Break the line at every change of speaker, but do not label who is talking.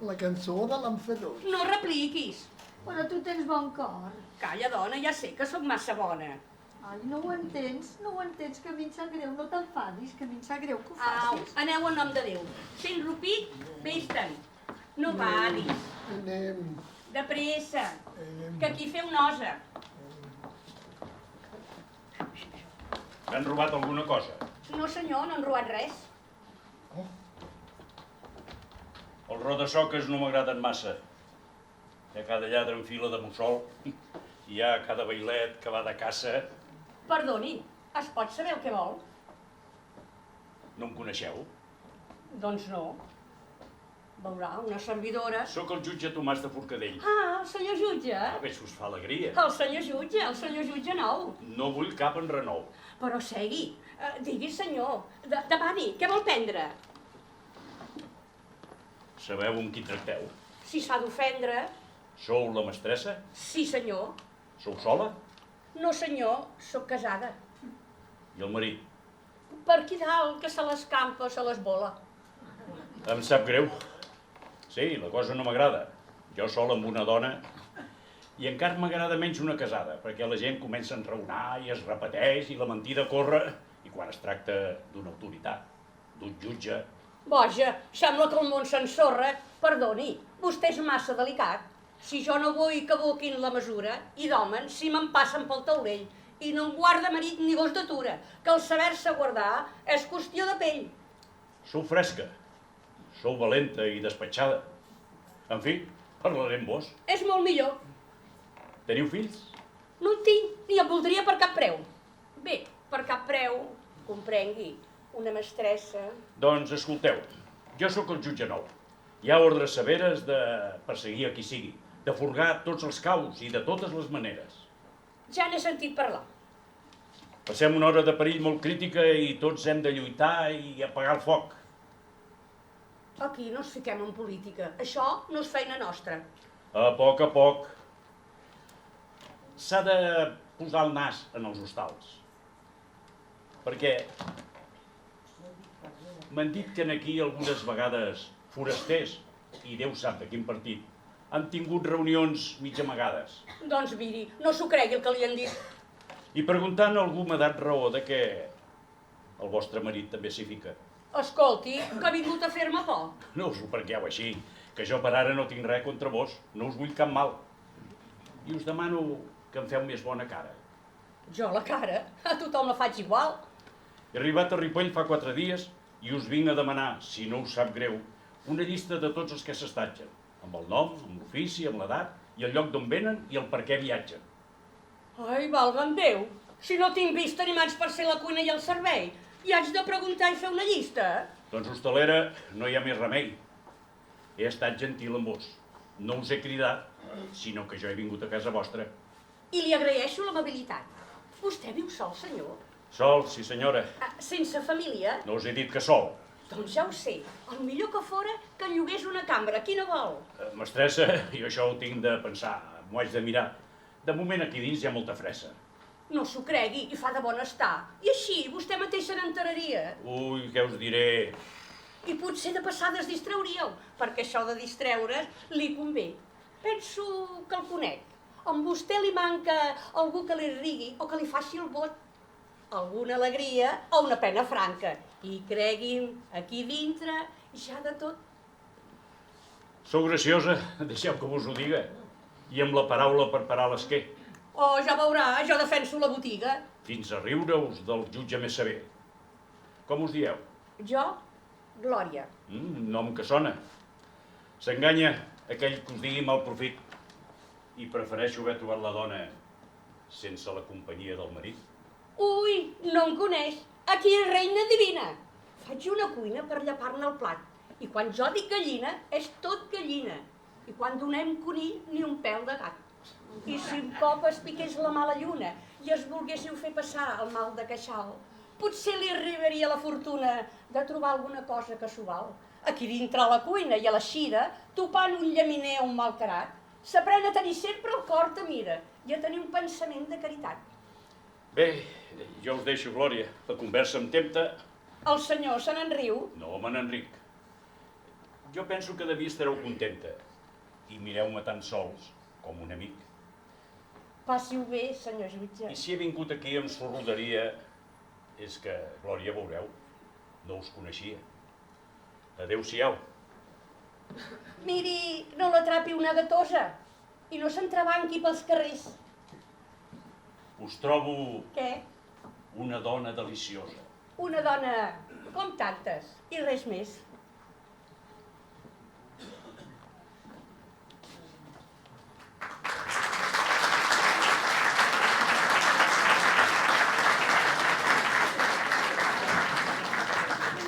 La cançó de l'enfadós.
No repliquis.
Però tu tens bon cor.
Calla, dona, ja sé que sóc massa bona.
Ai, no ho entens, que a mi em sap greu, no t'enfadis, que a mi em sap greu que ho
Au,
facis.
aneu en nom de Déu. Sent rupit, vés-te'n. No badis.
Anem.
De pressa, que aquí feu nosa.
M'han robat alguna cosa?
No, senyor, no han robat res.
Els roda-soques no m'agraden massa. Hi ha cada lladre en fila de mussol, hi ha cada bailet que va de caça.
Perdoni, es pot saber el que vol?
No em coneixeu?
Doncs no. Veurà, una servidora...
Sóc el jutge Tomàs de Forcadell.
Ah, el senyor jutge.
A veure si us fa alegria.
El senyor jutge nou.
No vull cap enrenou.
Però segui, digui senyor, demani, què vol prendre?
Sabeu amb qui tracteu?
Si s'ha d'ofendre...
Sou la mestressa?
Sí, senyor.
Sou sola?
No, senyor, sóc casada.
I el marit?
Per aquí dalt, que se l'escampa, se l'esbola.
Em sap greu. Sí, la cosa no m'agrada. Jo sol amb una dona i encara m'agrada menys una casada, perquè la gent comença a enraonar i es repeteix i la mentida corre, i quan es tracta d'una autoritat, d'un jutge...
Boja, sembla que el món s'ensorra. Perdoni, vostè és massa delicat. Si jo no vull que aboquin la mesura, i d'homen, si me'n passen pel taulell, i no em guarda marit ni gos d'atura, que el saber-se guardar és qüestió de pell.
Sou fresca, sou valenta i despatxada. En fi, parlaré amb vos.
És molt millor.
Teniu fills?
No en tinc, ni el voldria per cap preu. Bé, per cap preu, comprengui, una mestressa...
Doncs escolteu, jo sóc el jutge nou. Hi ha ordres severes de perseguir a qui sigui, de furgar tots els caus i de totes les maneres.
Ja n'he sentit parlar.
Passem una hora de perill molt crítica i tots hem de lluitar i apagar el foc.
Aquí no ens fiquem en política. Això no és feina nostra.
A poc. S'ha de posar el nas en els hostals. Perquè m'han dit que aquí algunes vegades forasters, i Déu sap de quin partit, han tingut reunions mig amagades.
Doncs miri, no s'ho cregui el que li han dit.
I preguntant algú m'ha dat raó de que el vostre marit també s'hi fica.
Escolti, que ha vingut a fer-me por.
No us ho prengueu així, que jo per ara no tinc res contra vos, no us vull cap mal. I us demano que em feu més bona cara.
Jo la cara? A tothom la faig igual.
He arribat a Ripoll fa 4 dies i us vinc a demanar, si no us sap greu, una llista de tots els que s'estatgen, amb el nom, amb l'ofici, amb l'edat, i el lloc d'on venen i el per què viatgen.
Ai, valga'm Déu, si no tinc vista ni mans per ser la cuina i el servei, i haig de preguntar i fer una llista?
Doncs, hostalera, no hi ha més remei. He estat gentil amb vos. No us he cridat, sinó que jo he vingut a casa vostra.
I li agraeixo l'amabilitat. Vostè viu sol, senyor?
Sol, sí senyora.
Sense família?
No us he dit que sol.
Doncs ja ho sé. El millor que fora que llogués una cambra. Quina vol?
Mestressa, jo això ho tinc de pensar, m'ho haig de mirar. De moment aquí dins hi ha molta fressa.
No s'ho cregui, i fa de bon estar. I així, vostè mateixa n'enteraria.
Ui, què us diré?
I potser de passada es distrauríeu, perquè això de distreure's li convé. Penso que el conec. A vostè li manca algú que li rigui o que li faci el bot. Alguna alegria o una pena franca. I cregui'm, aquí dintre ja de tot.
Sou graciosa, deixeu que vos ho diga. I amb la paraula per parar l'esquer.
Oh, ja veurà, jo defenso la botiga.
Fins a riure-us del jutge més sever. Com us dieu?
Jo, Glòria.
Nom que sona. S'enganya aquell que us digui mal profit. I prefereixo haver trobat la dona sense la companyia del marit.
Ui, no em coneix. Aquí és reina divina. Faig una cuina per llepar-ne el plat. I quan jo dic gallina, és tot gallina. I quan donem conill, ni un pèl de gat. I si un cop es piqués la mala lluna i es volguéssiu fer passar el mal de queixal, potser li arribaria la fortuna de trobar alguna cosa que s'ho val. Aquí dintre la cuina i a la xira, topant un llaminer o un malcarat, s'aprèn a tenir sempre el cor que mira i a tenir un pensament de caritat.
Bé, jo us deixo, Glòria. La conversa em tempta.
El senyor se n'enriu.
No me n'enric. Jo penso que de mi estareu contenta i mireu-me tan sols com un amic.
Passi-ho bé, senyor jutge.
I si he vingut aquí amb sorroderia és que, Glòria, veureu, no us coneixia. Adéu-siau.
Miri, no l'atrapi una gatosa i no s'entrebanqui pels carrers.
Us trobo
Què?
una dona deliciosa.
Una dona com tantes i res més.